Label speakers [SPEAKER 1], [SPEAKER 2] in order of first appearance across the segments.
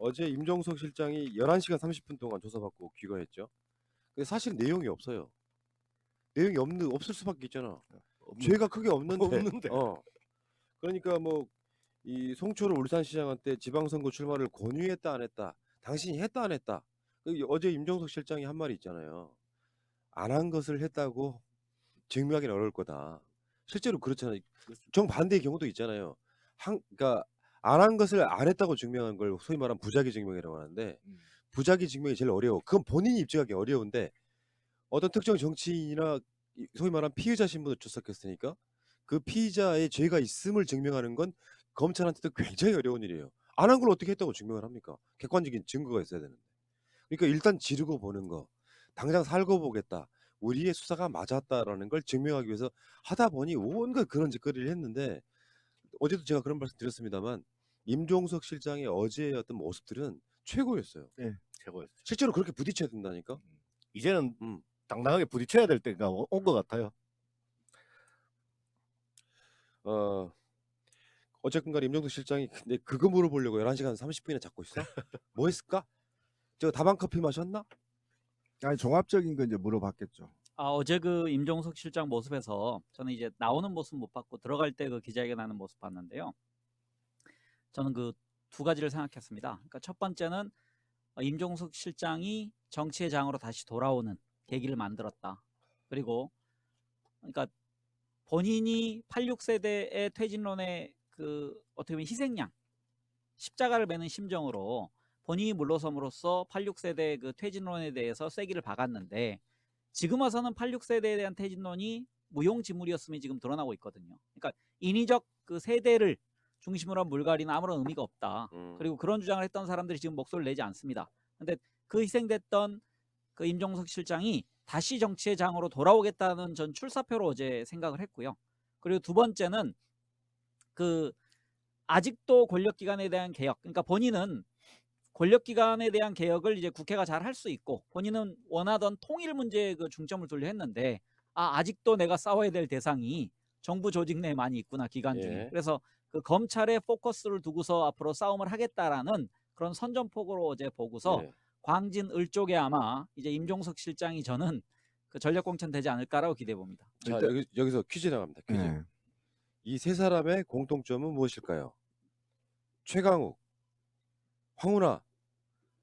[SPEAKER 1] 어제 임종석 실장이 11시간 30분 동안 조사받고 귀가했죠. 근데 사실 내용이 없어요. 내용이 없을 수밖에 있잖아.
[SPEAKER 2] 없는데.
[SPEAKER 1] 죄가 크게 없는데.
[SPEAKER 2] 없는데.
[SPEAKER 1] 그러니까 뭐 이 송철호 울산시장한테 지방선거 출마를 권유했다 안 했다. 당신이 했다 안 했다. 어제 임종석 실장이 한 말이 있잖아요. 안 한 것을 했다고 증명하기는 어려울 거다. 실제로 그렇잖아요. 정반대의 경우도 있잖아요. 그러니까 안 한 것을 안 했다고 증명한 걸 소위 말하는 부작위 증명이라고 하는데 부작위 증명이 제일 어려워. 그건 본인이 입증하기 어려운데 어떤 특정 정치인이나 소위 말하는 피의자 신분을 출석했으니까 그 피의자의 죄가 있음을 증명하는 건 검찰한테도 굉장히 어려운 일이에요. 안 한 걸 어떻게 했다고 증명을 합니까? 객관적인 증거가 있어야 되는데. 그러니까 일단 지르고 보는 거. 당장 살고 보겠다. 우리의 수사가 맞았다라는 걸 증명하기 위해서 하다 보니 온갖 그런 짓거리를 했는데 어제도 제가 그런 말씀 드렸습니다만 임종석 실장의 어제의 어떤 모습들은 최고였어요.
[SPEAKER 2] 네, 최고였죠.
[SPEAKER 1] 실제로 그렇게 부딪혀야 된다니까.
[SPEAKER 2] 이제는 당당하게 부딪혀야 될 때가 온 것 같아요.
[SPEAKER 1] 어쨌든 간에 임종석 실장이 근데 그거 물어보려고 11시간 30분이나 잡고 있어? 뭐 했을까? 저 다방 커피 마셨나?
[SPEAKER 3] 아니 종합적인 거 이제 물어봤겠죠.
[SPEAKER 4] 어제 그 임종석 실장 모습에서 저는 이제 나오는 모습 못 봤고 들어갈 때 그 기자회견하는 모습 봤는데요. 저는 그 두 가지를 생각했습니다. 그러니까 첫 번째는 임종석 실장이 정치의 장으로 다시 돌아오는 계기를 만들었다. 그리고 그러니까 본인이 86세대의 퇴진론의 그 어떻게 보면 희생양, 십자가를 매는 심정으로 본인이 물러섬으로써 86세대 그 퇴진론에 대해서 쐐기를 박았는데 지금 와서는 86세대에 대한 퇴진론이 무용지물이었음이 지금 드러나고 있거든요. 그러니까 인위적 그 세대를 중심으로 한 물갈이는 아무런 의미가 없다. 그리고 그런 주장을 했던 사람들이 지금 목소리를 내지 않습니다. 근데 그 희생됐던 그 임종석 실장이 다시 정치의 장으로 돌아오겠다는 전 출사표로 어제 생각을 했고요. 그리고 두 번째는 그 아직도 권력기관에 대한 개혁, 그러니까 본인은 권력기관에 대한 개혁을 이제 국회가 잘 할 수 있고 본인은 원하던 통일 문제에 그 중점을 두려 했는데 아직도 내가 싸워야 될 대상이 정부 조직 내에 많이 있구나, 기관 중에.
[SPEAKER 1] 예.
[SPEAKER 4] 그래서 그 검찰에 포커스를 두고서 앞으로 싸움을 하겠다라는 그런 선전포고로 어제 보고서
[SPEAKER 1] 예.
[SPEAKER 4] 광진을 쪽에 아마 이제 임종석 실장이 저는 그 전략공천 되지 않을까라고 기대해 봅니다.
[SPEAKER 1] 자,
[SPEAKER 3] 일단-
[SPEAKER 1] 여기서 퀴즈 나갑니다. 퀴즈.
[SPEAKER 3] 예.
[SPEAKER 1] 이 세 사람의 공통점은 무엇일까요? 최강욱, 황운하,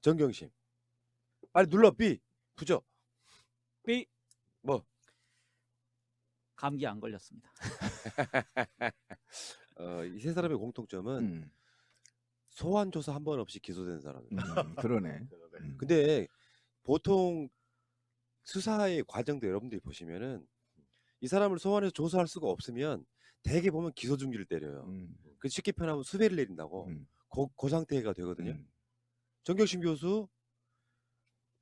[SPEAKER 1] 정경심. 빨리 눌러. B. 부죠.
[SPEAKER 4] B.
[SPEAKER 1] 뭐?
[SPEAKER 4] 감기 안 걸렸습니다.
[SPEAKER 1] 이 세 사람의 공통점은 소환 조사 한 번 없이 기소된 사람입니다.
[SPEAKER 3] 그러네.
[SPEAKER 1] 근데 보통 수사의 과정도 여러분들이 보시면은 이 사람을 소환해서 조사할 수가 없으면 대개 보면 기소 중지를 때려요. 그 쉽게 표현하면 수배를 내린다고. 그 상태가 되거든요. 정경심 교수,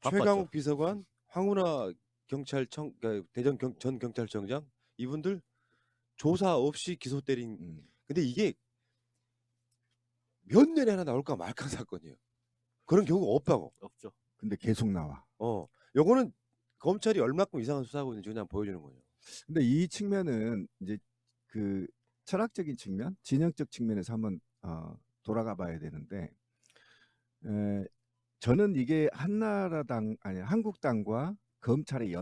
[SPEAKER 2] 바빴죠.
[SPEAKER 1] 최강욱 비서관, 황운하 경찰청, 그러니까 대전 전 경찰청장 이분들 조사 없이 기소 때린. 근데 이게 몇 년에 하나 나올까 말까 사건이에요. 그런 경우가 없다고.
[SPEAKER 2] 없죠.
[SPEAKER 3] 근데 계속 나와.
[SPEAKER 1] 요거는 검찰이 얼마큼 이상한 수사하고 있는지 그냥 보여주는 거예요.
[SPEAKER 3] 근데 이 측면은 이제 그 철학적인 측면, 진영적 측면에서 한번 돌아가 봐야 되는데, 저는 이게 한국당과 검찰의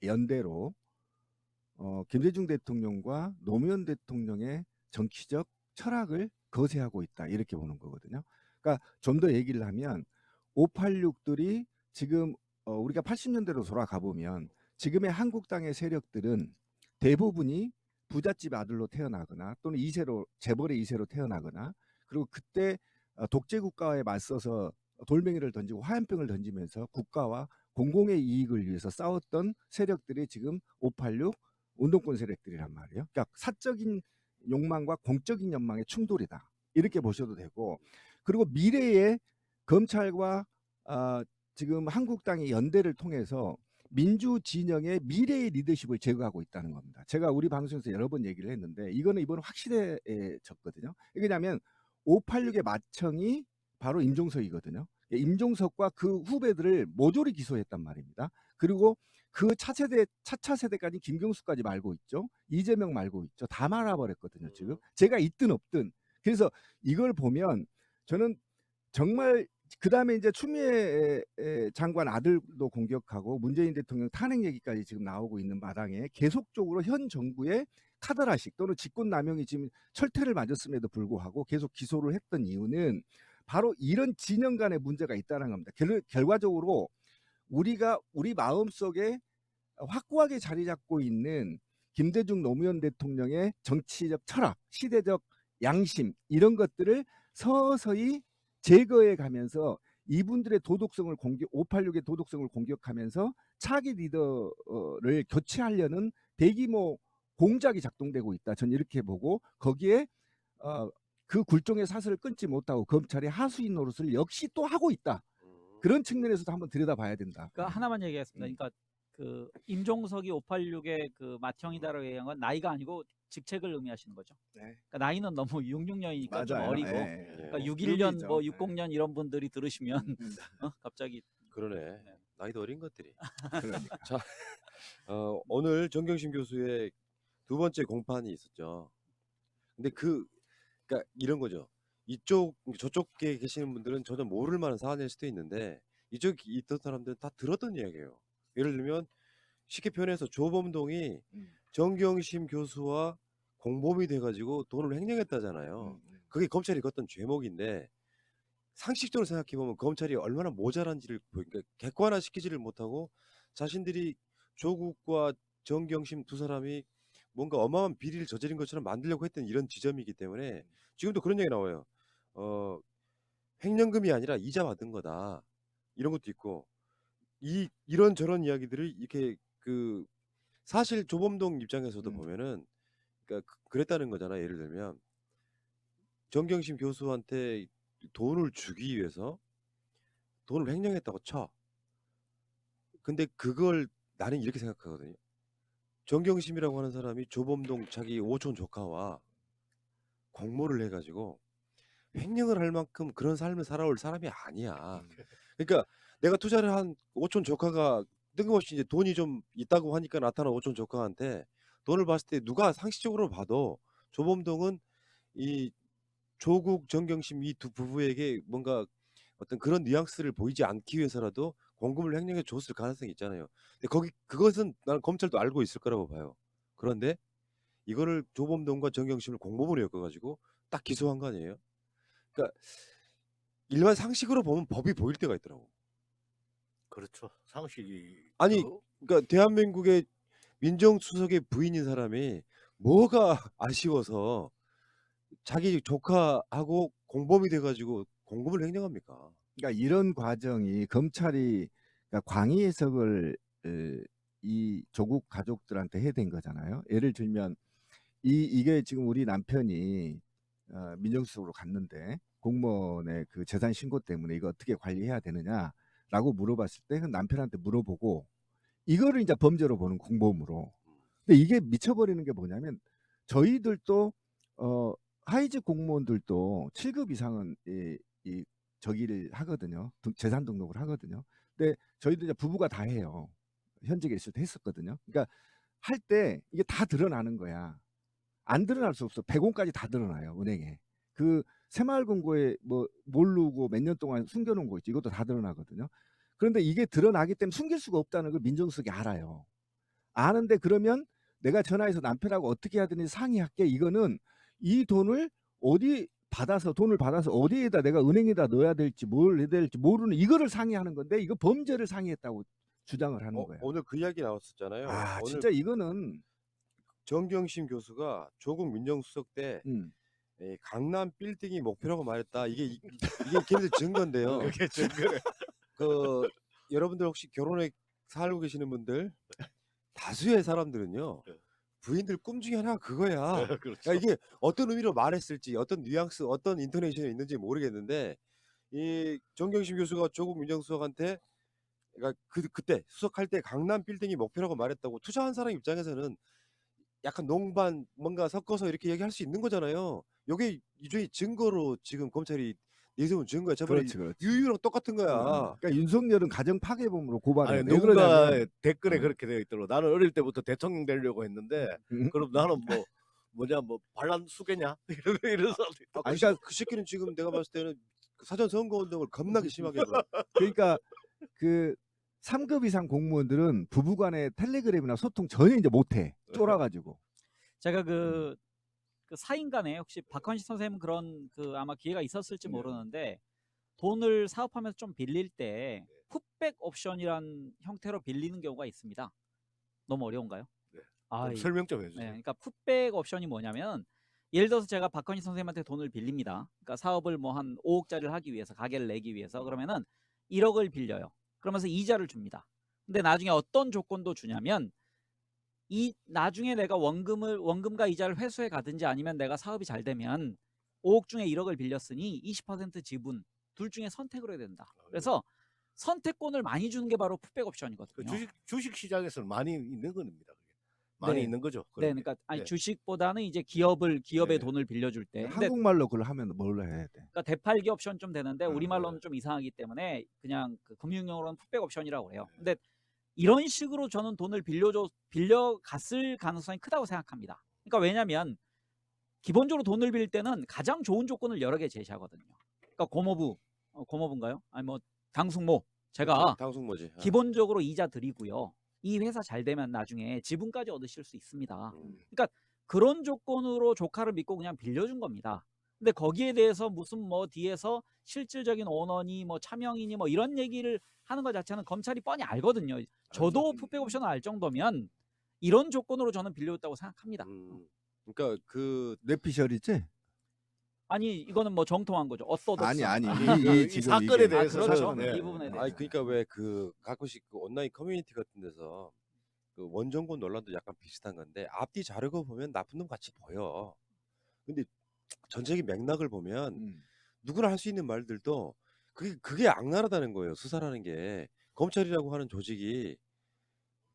[SPEAKER 3] 연대로 김대중 대통령과 노무현 대통령의 정치적 철학을 거세하고 있다, 이렇게 보는 거거든요. 그러니까 좀 더 얘기를 하면 586들이 지금 우리가 80년대로 돌아가 보면 지금의 한국당의 세력들은 대부분이 부잣집 아들로 태어나거나 또는 재벌의 2세로 태어나거나, 그리고 그때 독재 국가에 맞서서 돌멩이를 던지고 화염병을 던지면서 국가와 공공의 이익을 위해서 싸웠던 세력들이 지금 586 운동권 세력들이란 말이에요. 그러니까 사적인 욕망과 공적인 욕망의 충돌이다, 이렇게 보셔도 되고, 그리고 미래의 검찰과 지금 한국당의 연대를 통해서 민주 진영의 미래의 리더십을 제거하고 있다는 겁니다. 제가 우리 방송에서 여러 번 얘기를 했는데 이거는 이번 확실해졌거든요. 왜냐하면 586의 맏형이 바로 임종석이거든요. 임종석과 그 후배들을 모조리 기소했단 말입니다. 그리고 그 차차 세대까지 김경수까지 말고 있죠. 이재명 말고 있죠. 다 말아버렸거든요. 지금 제가 있든 없든. 그래서 이걸 보면 저는 정말 그다음에 이제 추미애 장관 아들도 공격하고 문재인 대통령 탄핵 얘기까지 지금 나오고 있는 마당에 계속적으로 현 정부의 카더라식 또는 직권남용이 지금 철퇴를 맞았음에도 불구하고 계속 기소를 했던 이유는 바로 이런 진영 간의 문제가 있다는 겁니다. 결과적으로 우리 마음속에 확고하게 자리 잡고 있는 김대중 노무현 대통령의 정치적 철학, 시대적 양심 이런 것들을 서서히 제거해 가면서 이분들의 도덕성을 586의 도덕성을 공격하면서 차기 리더를 교체하려는 대규모 공작이 작동되고 있다. 저는 이렇게 보고 거기에 그 굴종의 사슬을 끊지 못하고 검찰의 하수인 노릇을 역시 또 하고 있다. 그런 측면에서도 한번 들여다봐야 된다.
[SPEAKER 4] 그러니까 하나만 얘기하겠습니다. 그러니까 그 임종석이 586의 그 맏형이다라고 얘기한 건 나이가 아니고 직책을 의미하시는 거죠.
[SPEAKER 3] 네.
[SPEAKER 4] 그러니까 나이는 너무 66년이니까 좀 어리고
[SPEAKER 3] 예.
[SPEAKER 4] 그러니까 61년
[SPEAKER 3] 그룹이죠.
[SPEAKER 4] 뭐 60년 이런 분들이 들으시면
[SPEAKER 3] 음.
[SPEAKER 4] 갑자기
[SPEAKER 1] 그러네. 나이도 어린 것들이.
[SPEAKER 3] 그러니까.
[SPEAKER 1] 자, 오늘 정경심 교수의 두 번째 공판이 있었죠. 근데 그러니까 이런 거죠. 저쪽에 계시는 분들은 전혀 모를 만한 사안일 수도 있는데 이쪽에 있던 사람들은 다 들었던 이야기예요. 예를 들면 쉽게 표현해서 조범동이 정경심 교수와 공범이 돼가지고 돈을 횡령했다잖아요. 그게 검찰이 걷던 죄목인데 상식적으로 생각해 보면 검찰이 얼마나 모자란지를 그러니까 객관화시키지를 못하고 자신들이 조국과 정경심 두 사람이 뭔가 어마어마한 비리를 저지른 것처럼 만들려고 했던 이런 지점이기 때문에 지금도 그런 얘기 나와요. 횡령금이 아니라 이자 받은 거다. 이런 것도 있고 이런 저런 이야기들을 이렇게 그 사실 조범동 입장에서도 보면은 그러니까 그랬다는 거잖아. 예를 들면 정경심 교수한테 돈을 주기 위해서 돈을 횡령했다고 쳐. 근데 그걸 나는 이렇게 생각하거든요. 정경심이라고 하는 사람이 조범동 자기 오촌 조카와 공모를 해가지고 횡령을 할 만큼 그런 삶을 살아올 사람이 아니야. 그러니까 내가 투자를 한 오촌 조카가 뜬금없이 이제 돈이 좀 있다고 하니까 나타난 오촌 조카한테 돈을 봤을 때 누가 상식적으로 봐도 조범동은 이 조국 정경심 이 두 부부에게 뭔가 어떤 그런 뉘앙스를 보이지 않기 위해서라도 공금을 횡령해 줬을 가능성이 있잖아요. 근데 그것은 나는 검찰도 알고 있을 거라고 봐요. 그런데 이거를 조범동과 정경심을 공범으로 엮어가지고 딱 기소한 거 아니에요? 그러니까 일반 상식으로 보면 법이 보일 때가 있더라고.
[SPEAKER 2] 그렇죠. 상식이
[SPEAKER 1] 아니 그러니까 대한민국의 민정수석의 부인인 사람이 뭐가 아쉬워서 자기 조카하고 공범이 돼가지고 공금을 횡령합니까?
[SPEAKER 3] 그러니까 이런 과정이 검찰이 그러니까 광의 해석을 이 조국 가족들한테 해야 된 거잖아요. 예를 들면 이게 지금 우리 남편이 민정수석으로 갔는데 공무원의 그 재산 신고 때문에 이거 어떻게 관리해야 되느냐라고 물어봤을 때 그 남편한테 물어보고 이거를 이제 범죄로 보는 공범으로. 근데 이게 미쳐버리는 게 뭐냐면 저희들도 하위직 공무원들도 7급 이상은 이 저기를 하거든요. 재산 등록을 하거든요. 근데 저희도 이제 부부가 다 해요. 현직에 있을 때 했었거든요. 그러니까 할 때 이게 다 드러나는 거야. 안 드러날 수 없어. 100원까지 다 드러나요. 은행에. 그 새마을금고에 뭐 모르고 몇 년 동안 숨겨놓은 거 있지. 이것도 다 드러나거든요. 그런데 이게 드러나기 때문에 숨길 수가 없다는 걸 민정수석이 알아요. 아는데 그러면 내가 전화해서 남편하고 어떻게 해야 되는지 상의할게. 이거는 이 돈을 돈을 받아서 어디에다 내가 은행에다 넣어야 될지 뭘 해야 될지 모르는 이거를 상의하는 건데 이거 범죄를 상의했다고 주장을 하는 거야.
[SPEAKER 1] 오늘 그 이야기 나왔었잖아요. 오늘
[SPEAKER 3] 진짜 이거는
[SPEAKER 1] 정경심 교수가 조국 민정수석 때 강남 빌딩이 목표라고 말했다. 이게 걔네들 증거인데요.
[SPEAKER 2] 그게 증거래.
[SPEAKER 1] 그 여러분들 혹시 결혼에 살고 계시는 분들 다수의 사람들은요 부인들 꿈 중에 하나가 그거야.
[SPEAKER 2] 그렇죠.
[SPEAKER 1] 그러니까 이게 어떤 의미로 말했을지 어떤 뉘앙스 어떤 인토네이션이 있는지 모르겠는데 이 정경심 교수가 조국 민정수석한테 그러니까 그때 수석할 때 강남 빌딩이 목표라고 말했다고 투자한 사람 입장에서는 약간 농반 뭔가 섞어서 이렇게 얘기할 수 있는 거잖아요. 요게 이조의 증거로 지금 검찰이 내세운 증거야. 저번에
[SPEAKER 3] 그렇지.
[SPEAKER 1] 유유랑 똑같은 거야.
[SPEAKER 3] 그러니까 윤석열은 가정 파괴범으로 고발해.
[SPEAKER 2] 아니 누군가 댓글에 그렇게 되어 있더라고. 나는 어릴 때부터 대통령 되려고 했는데 그럼 나는 뭐 반란 수계냐 이런 사람들.
[SPEAKER 1] 그러니까 그 새끼는 지금 내가 봤을 때는 사전 선거 운동을 겁나게 심하게 하고.
[SPEAKER 3] 그러니까 그 3급 이상 공무원들은 부부간의 텔레그램이나 소통 전혀 이제 못해. 쫄아가지고.
[SPEAKER 4] 제가 그 사인간에 혹시 박헌식 선생님 그런 그 아마 기회가 있었을지
[SPEAKER 2] 네.
[SPEAKER 4] 모르는데 돈을 사업하면서 좀 빌릴 때 풋백 옵션이란 형태로 빌리는 경우가 있습니다. 너무 어려운가요?
[SPEAKER 2] 네.
[SPEAKER 4] 아,
[SPEAKER 2] 좀
[SPEAKER 4] 이-
[SPEAKER 2] 설명 좀
[SPEAKER 4] 네,
[SPEAKER 2] 해주세요.
[SPEAKER 4] 그러니까 풋백 옵션이 뭐냐면 예를 들어서 제가 박헌식 선생님한테 돈을 빌립니다. 그러니까 사업을 뭐 한 5억짜리를 하기 위해서 가게를 내기 위해서 그러면은 1억을 빌려요. 그러면서 이자를 줍니다. 근데 나중에 어떤 조건도 주냐면 이 나중에 내가 원금과 이자를 회수해 가든지 아니면 내가 사업이 잘 되면 5억 중에 1억을 빌렸으니 20% 지분 둘 중에 선택을 해야 된다. 그래서 선택권을 많이 주는 게 바로 풋백
[SPEAKER 2] 그
[SPEAKER 4] 옵션이거든요.
[SPEAKER 2] 주식 시장에서는 많이 있는 겁니다. 그게. 많이
[SPEAKER 4] 네.
[SPEAKER 2] 있는 거죠.
[SPEAKER 4] 네,
[SPEAKER 2] 그런 게.
[SPEAKER 4] 그러니까 아니
[SPEAKER 2] 네.
[SPEAKER 4] 주식보다는 이제 기업의
[SPEAKER 2] 네.
[SPEAKER 4] 돈을 빌려줄 때. 근데
[SPEAKER 3] 한국말로 그걸 하면 뭘로 해야 돼?
[SPEAKER 4] 그러니까 대팔기 옵션 좀 되는데 우리말로는
[SPEAKER 2] 네.
[SPEAKER 4] 좀 이상하기 때문에 그냥 그 금융용어로는 풋백 옵션이라고 그래요.
[SPEAKER 2] 네.
[SPEAKER 4] 근데 이런 식으로 저는 돈을 빌려갔을 가능성이 크다고 생각합니다. 그러니까 왜냐면 기본적으로 돈을 빌릴 때는 가장 좋은 조건을 여러 개 제시하거든요. 그러니까 고모부인가요? 아니 뭐 당숙모 제가
[SPEAKER 1] 당숙모지.
[SPEAKER 4] 기본적으로 이자 드리고요. 이 회사 잘 되면 나중에 지분까지 얻으실 수 있습니다. 그러니까 그런 조건으로 조카를 믿고 그냥 빌려준 겁니다. 근데 거기에 대해서 무슨 뭐 뒤에서 실질적인 오너니 뭐 차명이니 뭐 이런 얘기를 하는 것 자체는 검찰이 뻔히 알거든요. 저도 풋백 옵션을 알 정도면 이런 조건으로 저는 빌려줬다고 생각합니다.
[SPEAKER 1] 그러니까 그
[SPEAKER 3] 뇌피셜이지?
[SPEAKER 4] 아니 이거는 뭐 정통한 거죠. 어소덕스.
[SPEAKER 3] 아니
[SPEAKER 2] 이
[SPEAKER 3] 지금
[SPEAKER 2] 사건에
[SPEAKER 3] 이게-
[SPEAKER 2] 대해서
[SPEAKER 4] 그렇죠.
[SPEAKER 2] 사실은,
[SPEAKER 4] 이 부분에 대해서.
[SPEAKER 1] 아니 그러니까 왜 그 가끔씩 그 온라인 커뮤니티 같은 데서 그 원정권 논란도 약간 비슷한 건데 앞뒤 자르고 보면 나쁜 놈 같이 보여. 근데 전체적인 맥락을 보면 누구나 할 수 있는 말들도 그게 악랄하다는 거예요. 수사라는 게 검찰이라고 하는 조직이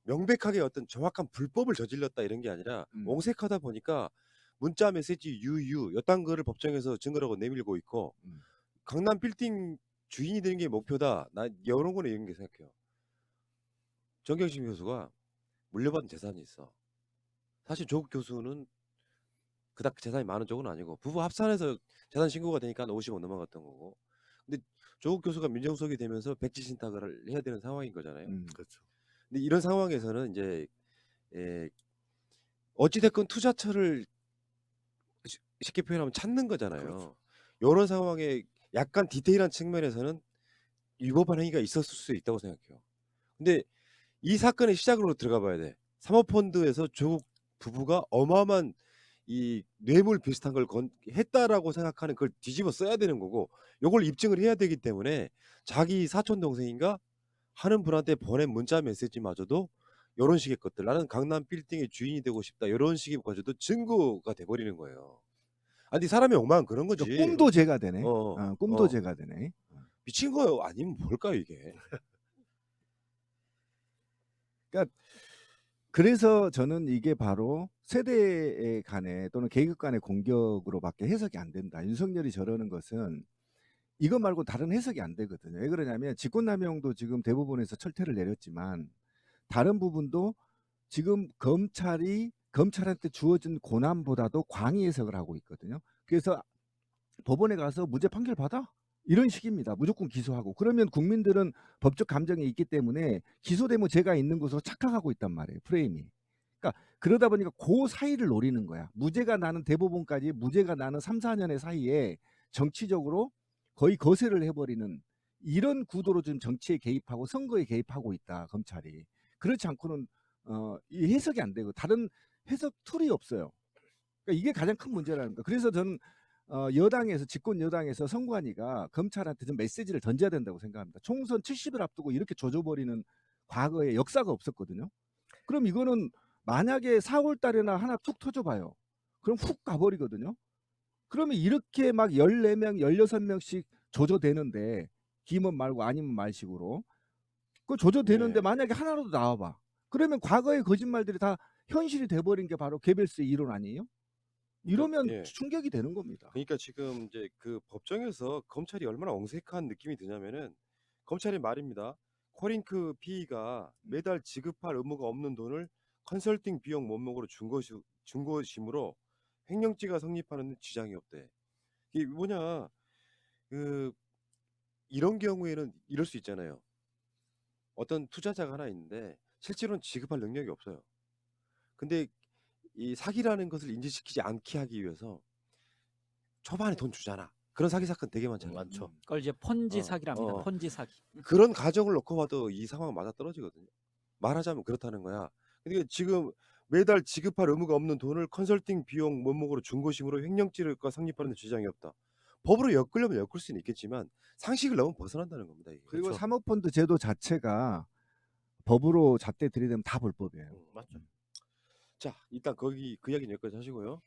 [SPEAKER 1] 명백하게 어떤 정확한 불법을 저질렀다 이런 게 아니라 옹색하다 보니까 문자 메시지 유유 여딴 거를 법정에서 증거라고 내밀고 있고 강남 빌딩 주인이 되는 게 목표다. 나 이런 거는 이런 게 생각해요. 정경심 교수가 물려받은 재산이 있어. 사실 조국 교수는 그닥 재산이 많은 쪽은 아니고 부부 합산해서 재산 신고가 되니까 한 50억 넘어갔던 거고. 근데 조국 교수가 민정수석이 되면서 백지 신탁을 해야 되는 상황인 거잖아요.
[SPEAKER 2] 그렇죠.
[SPEAKER 1] 근데 이런 상황에서는 이제 어찌됐건 투자처를 쉽게 표현하면 찾는 거잖아요.
[SPEAKER 2] 그렇죠.
[SPEAKER 1] 이런 상황에 약간 디테일한 측면에서는 위법한 행위가 있었을 수 있다고 생각해요. 근데 이 사건의 시작으로 들어가 봐야 돼. 사모펀드에서 조국 부부가 어마어마한 이 뇌물 비슷한 걸 했다라고 생각하는 그걸 뒤집어 써야 되는 거고 요걸 입증을 해야 되기 때문에 자기 사촌 동생인가 하는 분한테 보낸 문자 메시지마저도 이런 식의 것들 나는 강남 빌딩의 주인이 되고 싶다 이런 식의 가지도 증거가 돼버리는 거예요. 아니 사람이 엉망은 그런 거지.
[SPEAKER 3] 꿈도 죄가 되네. 꿈도
[SPEAKER 1] 어.
[SPEAKER 3] 죄가 되네.
[SPEAKER 1] 미친 거예요. 아니면 뭘까요 이게?
[SPEAKER 3] 그래서 저는 이게 바로 세대 간의 또는 계급 간의 공격으로밖에 해석이 안 된다. 윤석열이 저러는 것은 이거 말고 다른 해석이 안 되거든요. 왜 그러냐면 직권남용도 지금 대법원에서 철퇴를 내렸지만 다른 부분도 지금 검찰한테 주어진 고난보다도 광의 해석을 하고 있거든요. 그래서 법원에 가서 무죄 판결 받아? 이런 식입니다. 무조건 기소하고. 그러면 국민들은 법적 감정이 있기 때문에 기소되면 죄가 있는 것으로 착각하고 있단 말이에요. 프레임이. 그러니까 그러다 보니까 그 사이를 노리는 거야. 무죄가 나는 대법원까지 무죄가 나는 3, 4년의 사이에 정치적으로 거의 거세를 해버리는 이런 구도로 지금 정치에 개입하고 선거에 개입하고 있다. 검찰이. 그렇지 않고는 이 해석이 안 되고 다른 해석 툴이 없어요. 그러니까 이게 가장 큰 문제라는 거예요. 그래서 저는 여당에서 집권 여당에서 선관위가 검찰한테 좀 메시지를 던져야 된다고 생각합니다. 총선 70일 앞두고 이렇게 조져버리는 과거에 역사가 없었거든요. 그럼 이거는 만약에 4월 달에나 하나 툭 터져봐요. 그럼 훅 가버리거든요. 그러면 이렇게 막 14명, 16명씩 조져대는데 기면 말고 아니면 말식으로 그 조져대는데
[SPEAKER 1] 네.
[SPEAKER 3] 만약에 하나라도 나와봐. 그러면 과거의 거짓말들이 다 현실이 돼버린 게 바로 개별수의 이론 아니에요? 이러면
[SPEAKER 1] 예.
[SPEAKER 3] 충격이 되는 겁니다.
[SPEAKER 1] 그러니까 지금 이제 그 법정에서 검찰이 얼마나 엉색한 느낌이 드냐면은 검찰이 말입니다. 코링크 PE가 매달 지급할 의무가 없는 돈을 컨설팅 비용 명목으로 준 것이므로 횡령죄가 성립하는 데 지장이 없대. 이게 뭐냐? 그 이런 경우에는 이럴 수 있잖아요. 어떤 투자자가 하나 있는데 실제로는 지급할 능력이 없어요. 근데 이 사기라는 것을 인지시키지 않게 하기 위해서 초반에 돈 주잖아. 그런 사기 사건 되게 많잖아요.
[SPEAKER 2] 많죠.
[SPEAKER 4] 그걸 이제 폰지
[SPEAKER 1] 어,
[SPEAKER 4] 사기랍니다.
[SPEAKER 1] 어.
[SPEAKER 4] 폰지 사기.
[SPEAKER 1] 그런 가정을 놓고 봐도 이 상황 맞아 떨어지거든요. 말하자면 그렇다는 거야. 근데 지금 매달 지급할 의무가 없는 돈을 컨설팅 비용 명목으로 중고심으로 횡령죄가 성립하는 데 지장이 없다. 법으로 엮으려면 엮을 수는 있겠지만 상식을 너무 벗어난다는 겁니다. 이게.
[SPEAKER 3] 그리고
[SPEAKER 2] 그렇죠.
[SPEAKER 3] 사모펀드 제도 자체가 법으로 잣대 들이대면 다 불법이에요.
[SPEAKER 2] 맞죠.
[SPEAKER 1] 자, 일단 거기 그 이야기는 여기까지 하시고요.